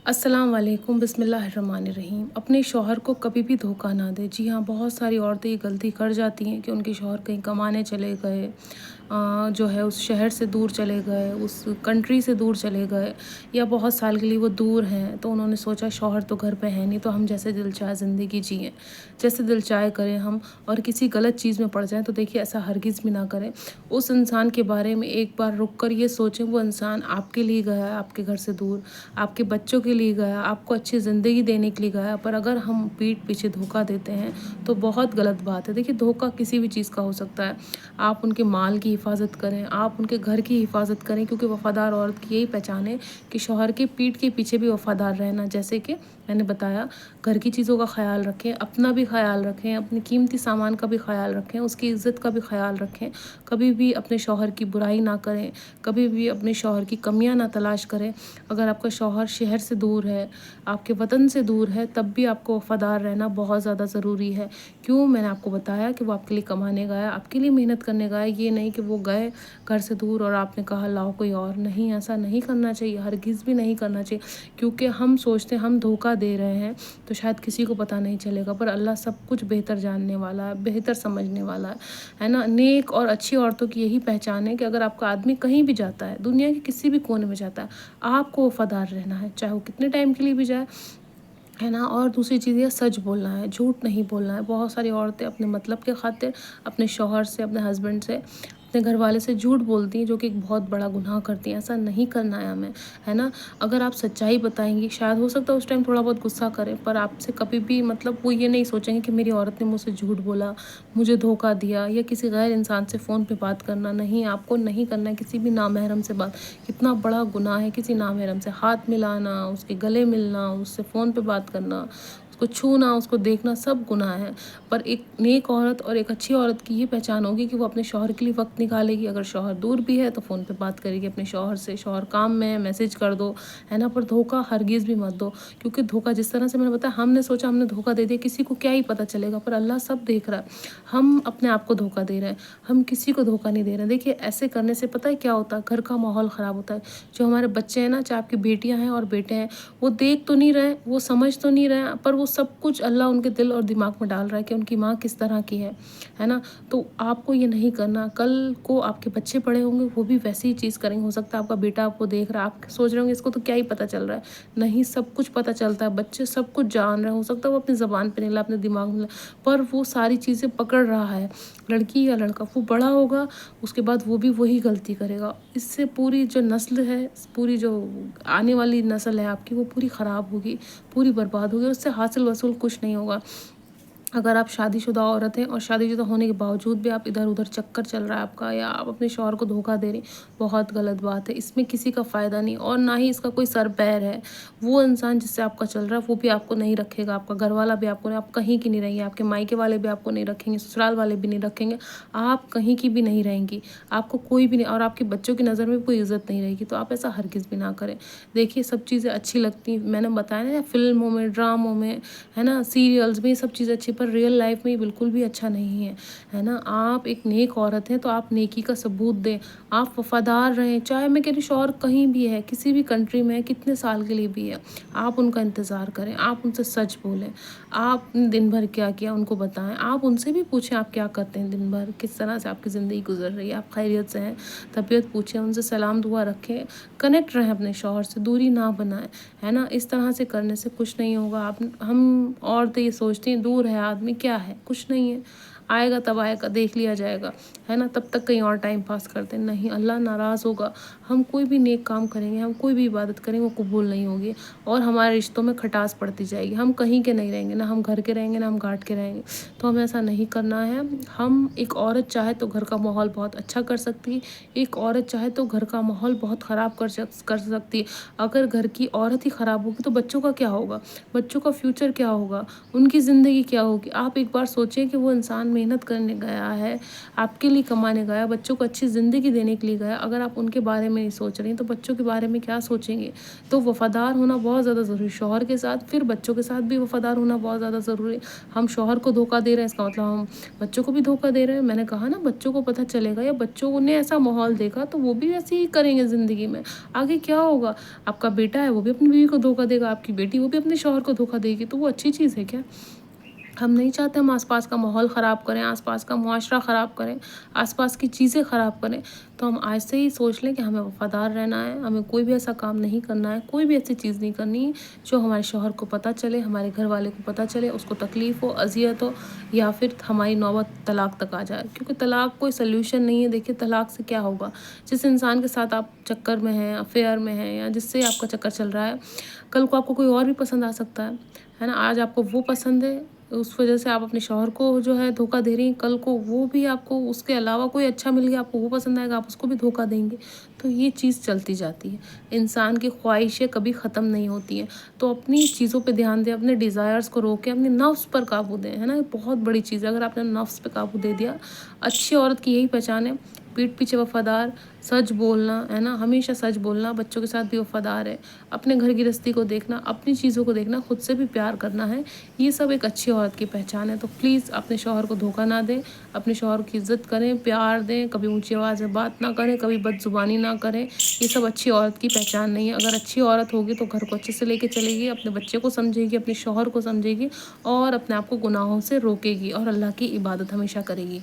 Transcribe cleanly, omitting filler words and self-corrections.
अस्सलाम वालेकुम, बिस्मिल्लाहिर्रहमानिर्रहीम। अपने शौहर को कभी भी धोखा ना दें। जी हाँ, बहुत सारी औरतें ये गलती कर जाती हैं कि उनके शौहर कहीं कमाने चले गए, जो है उस शहर से दूर चले गए, उस कंट्री से दूर चले गए, या बहुत साल के लिए वो दूर हैं, तो उन्होंने सोचा शौहर तो घर पे है नहीं, तो हम जैसे दिल चाहे ज़िंदगी जिएँ, जैसे दिल चाहे करें हम, और किसी गलत चीज़ में पड़ जाएँ। तो देखिए, ऐसा हरगिज़ भी ना करें। उस इंसान के बारे में एक बार रुक कर ये सोचें, वो इंसान आपके लिए गया है, आपके घर से दूर, आपके बच्चों के लिए गया, आपको अच्छी ज़िंदगी देने के लिए गया, पर अगर हम पीठ पीछे धोखा देते हैं तो बहुत गलत बात है। देखिए, धोखा किसी भी चीज़ का हो सकता है। आप उनके माल की हिफाजत करें, आप उनके घर की हिफाजत करें, क्योंकि वफ़ादार औरत की यही पहचान है कि शौहर के पीठ के पीछे भी वफ़ादार रहना। जैसे कि मैंने बताया, घर की चीज़ों का ख़याल रखें, अपना भी ख़याल रखें, अपने कीमती सामान का भी ख़याल रखें, उसकी इज़्ज़त का भी ख़याल रखें। कभी भी अपने शौहर की बुराई ना करें, कभी भी अपने शौहर की कमियां ना तलाश करें। अगर आपका शौहर शहर से दूर है, आपके वतन से दूर है, तब भी आपको वफ़ादार रहना बहुत ज़्यादा ज़रूरी है। क्यों? मैंने आपको बताया कि वो आपके लिए कमाने गया, आपके लिए मेहनत करने गया। ये नहीं कि वो गए घर से दूर और आपने कहा लाओ कोई और। नहीं, ऐसा नहीं करना चाहिए, हरगिज़ भी नहीं करना चाहिए। क्योंकि हम सोचते हैं हम धोखा दे रहे हैं तो शायद किसी को पता नहीं चलेगा, पर अल्लाह सब कुछ बेहतर जानने वाला है, बेहतर समझने वाला है ना। नेक और अच्छी औरतों की यही पहचान है कि अगर आपका आदमी कहीं भी जाता है, दुनिया के किसी भी कोने में जाता है, आपको वफ़ादार रहना है, चाहे वो कितने टाइम के लिए भी जाए, है ना। और दूसरी चीज़ ये, सच बोलना है, झूठ नहीं बोलना है। बहुत सारी औरतें अपने मतलब के खातिर अपने शौहर से, अपने हस्बैंड से, अपने घर वाले से झूठ बोलती हैं, जो कि एक बहुत बड़ा गुनाह करती हैं। ऐसा नहीं करना है हमें, है ना। अगर आप सच्चाई बताएंगी, शायद हो सकता है उस टाइम थोड़ा बहुत गुस्सा करें, पर आपसे कभी भी मतलब वो ये नहीं सोचेंगे कि मेरी औरत ने मुझसे झूठ बोला, मुझे धोखा दिया, या किसी गैर इंसान से फ़ोन पे बात करना। नहीं, आपको नहीं करना है किसी भी नामहरम से बात। कितना बड़ा गुनाह है किसी नामहरम से हाथ मिलाना, उसके गले मिलना, उससे फ़ोन पे बात करना, उसको छूना, उसको देखना, सब गुनाह है। पर एक नेक औरत और एक अच्छी औरत की ये पहचान होगी कि वो अपने शौहर के लिए वक्त निकालेगी। अगर शौहर दूर भी है तो फ़ोन पे बात करेगी अपने शौहर से। शौहर काम में है, मैसेज कर दो, है ना। पर धोखा हरगिज़ भी मत दो, क्योंकि धोखा, जिस तरह से मैंने बताया, हमने सोचा हमने धोखा दे दिया, किसी को क्या ही पता चलेगा, पर अल्लाह सब देख रहा है। हम अपने आप को धोखा दे रहे हैं, हम किसी को धोखा नहीं दे रहे हैं। देखिए, ऐसे करने से पता है क्या होता है? घर का माहौल ख़राब होता है। जो हमारे बच्चे हैं ना, चाहे आपकी बेटियां हैं और बेटे हैं, वो देख तो नहीं रहे, वो समझ तो नहीं रहे, पर वो सब कुछ अल्लाह उनके दिल और दिमाग में डाल रहा है कि उनकी माँ किस तरह की है ना। तो आपको ये नहीं करना। कल को आपके बच्चे बड़े होंगे, वो भी वैसी ही चीज़ करेंगे। हो सकता है आपका बेटा आपको देख रहा है, आप सोच रहे होंगे इसको तो क्या ही पता चल रहा है। नहीं, सब कुछ पता चलता है, बच्चे सब कुछ जान रहे हैं। हो सकता है वो अपनी ज़बान पे नहीं ला, अपने दिमाग में ला, पर वो सारी चीज़ें पकड़ रहा है। लड़की या लड़का, वो बड़ा होगा, उसके बाद वो भी वही गलती करेगा। इससे पूरी जो नस्ल है, पूरी जो आने वाली नस्ल है आपकी, वो पूरी ख़राब होगी, पूरी बर्बाद होगी, और उससे हासिल वसूल कुछ नहीं होगा। अगर आप शादीशुदा औरत हैं और शादीशुदा होने के बावजूद भी आप इधर-उधर चक्कर चल रहा है आपका, या आप अपने शौहर को धोखा दे रही, बहुत गलत बात है। इसमें किसी का फ़ायदा नहीं, और ना ही इसका कोई सर-पैर है। वो इंसान जिससे आपका चल रहा है, वो भी आपको नहीं रखेगा, आपका घरवाला भी आपको नहीं, आप कहीं की नहीं रहेंगी, आपके मायके वाले भी आपको नहीं रखेंगे, ससुराल वाले भी नहीं रखेंगे, आप कहीं की भी नहीं रहेंगी, आपको कोई भी नहीं, और आपके बच्चों की नज़र में कोई इज़्ज़त नहीं रहेगी। तो आप ऐसा हरगिज़ भी ना करें। देखिए, सब चीज़ें अच्छी लगती हैं, मैंने बताया ना, फ़िल्मों में, ड्रामों में, है ना, सीरियल्स में, ये सब चीज़ें अच्छी, पर रियल लाइफ में ये बिल्कुल भी अच्छा नहीं है ना। आप एक नेक औरत हैं तो आप नेकी का सबूत दें, आप वफ़ादार रहें। चाहे मैं कह रही, शौहर कहीं भी है, किसी भी कंट्री में है, कितने साल के लिए भी है, आप उनका इंतज़ार करें, आप उनसे सच बोलें, आपने दिन भर क्या किया उनको बताएं, आप उनसे भी पूछें आप क्या करते हैं दिन भर, किस तरह से आपकी ज़िंदगी गुजर रही है, आप खैरियत से हैं, तबीयत पूछें, उनसे सलाम दुआ रखें, कनेक्ट रहें अपने शौहर से, दूरी ना बनाएं, है ना। इस तरह से करने से कुछ नहीं होगा। आप हम औरतें ये सोचती हैं दूर है आदमी, क्या है, कुछ नहीं है, आएगा तब आएगा, देख लिया जाएगा, है ना, तब तक कहीं और टाइम पास करते हैं। नहीं, अल्लाह नाराज़ होगा। हम कोई भी नेक काम करेंगे, हम कोई भी इबादत करेंगे, वो कबूल नहीं होगी, और हमारे रिश्तों में खटास पड़ती जाएगी। हम कहीं के नहीं रहेंगे, ना हम घर के रहेंगे, ना हम घाट के रहेंगे। तो हमें ऐसा नहीं करना है। हम, एक औरत चाहे तो घर का माहौल बहुत अच्छा कर सकती है, एक औरत चाहे तो घर का माहौल बहुत ख़राब कर सकती है। अगर घर की औरत ही ख़राब होगी तो बच्चों का क्या होगा, बच्चों का फ्यूचर क्या होगा, उनकी ज़िंदगी क्या होगी। आप एक बार सोचें कि वो इंसान محنت کرنے گیا ہے، آپ کے لیے کمانے گیا، بچوں کو اچھی زندگی دینے کے لیے گیا، اگر آپ ان کے بارے میں نہیں سوچ رہی ہیں تو بچوں کے بارے میں کیا سوچیں گے؟ تو وفادار ہونا بہت زیادہ ضروری ہے شوہر کے ساتھ، پھر بچوں کے ساتھ بھی وفادار ہونا بہت زیادہ ضروری ہے۔ ہم شوہر کو دھوکہ دے رہے ہیں، اس کا مطلب ہم بچوں کو بھی دھوکہ دے رہے ہیں۔ میں نے کہا نا، بچوں کو پتہ چلے گا یا بچوں نے ایسا ماحول دیکھا تو وہ بھی ویسے ہی کریں گے زندگی میں۔ آگے کیا ہوگا؟ آپ کا بیٹا ہے وہ بھی اپنی بیوی کو دھوکہ دے گا، آپ کی بیٹی وہ بھی اپنے شوہر کو دھوکہ دے گی، تو وہ اچھی چیز ہے کیا؟ ہم نہیں چاہتے ہم آس پاس کا ماحول خراب کریں، آس پاس کا معاشرہ خراب کریں، آس پاس کی چیزیں خراب کریں۔ تو ہم آج سے ہی سوچ لیں کہ ہمیں وفادار رہنا ہے، ہمیں کوئی بھی ایسا کام نہیں کرنا ہے، کوئی بھی ایسی چیز نہیں کرنی ہے جو ہمارے شوہر کو پتہ چلے، ہمارے گھر والے کو پتہ چلے، اس کو تکلیف ہو، اذیت ہو، یا پھر ہماری نوبت طلاق تک آ جائے، کیونکہ طلاق کوئی سلیوشن نہیں ہے۔ دیکھیے طلاق سے کیا ہوگا؟ جس انسان کے ساتھ آپ چکر میں ہیں، افیئر میں ہیں، یا جس سے آپ کا چکر چل رہا ہے، کل کو آپ کو کوئی اور بھی پسند آ سکتا ہے نا۔ آج آپ کو وہ پسند ہے، اس وجہ سے آپ اپنے شوہر کو جو ہے دھوکہ دے رہی ہیں، کل کو وہ بھی آپ کو اس کے علاوہ کوئی اچھا مل گیا، آپ کو وہ پسند آئے گا، آپ اس کو بھی دھوکہ دیں گے۔ تو یہ چیز چلتی جاتی ہے، انسان کی خواہشیں کبھی ختم نہیں ہوتی ہیں۔ تو اپنی چیزوں پہ دھیان دیں، اپنے ڈیزائرز کو روکیں، اپنے نفس پر قابو دیں، ہے نا۔ یہ بہت بڑی چیز ہے، اگر آپ نے نفس پہ قابو دے دیا۔ اچھی عورت کی یہی پہچان ہے، پیٹھ پیچھے وفادار، سچ بولنا، ہے نا، ہمیشہ سچ بولنا، بچوں کے ساتھ بھی وفادار ہے، اپنے گھر گرہستی کو دیکھنا، اپنی چیزوں کو دیکھنا، خود سے بھی پیار کرنا ہے۔ یہ سب ایک اچھی عورت کی پہچان ہے۔ تو پلیز اپنے شوہر کو دھوکہ نہ دیں، اپنے شوہر کی عزت کریں، پیار دیں، کبھی اونچی آواز میں بات نہ کریں، کبھی بد زبانی نہ کریں۔ یہ سب اچھی عورت کی پہچان نہیں ہے۔ اگر اچھی عورت ہوگی تو گھر کو اچھے سے لے کے چلے گی، اپنے بچے کو سمجھے گی، اپنے شوہر کو سمجھے گی، اور اپنے آپ کو گناہوں سے روکے گی، اور اللہ کی عبادت ہمیشہ کرے گی۔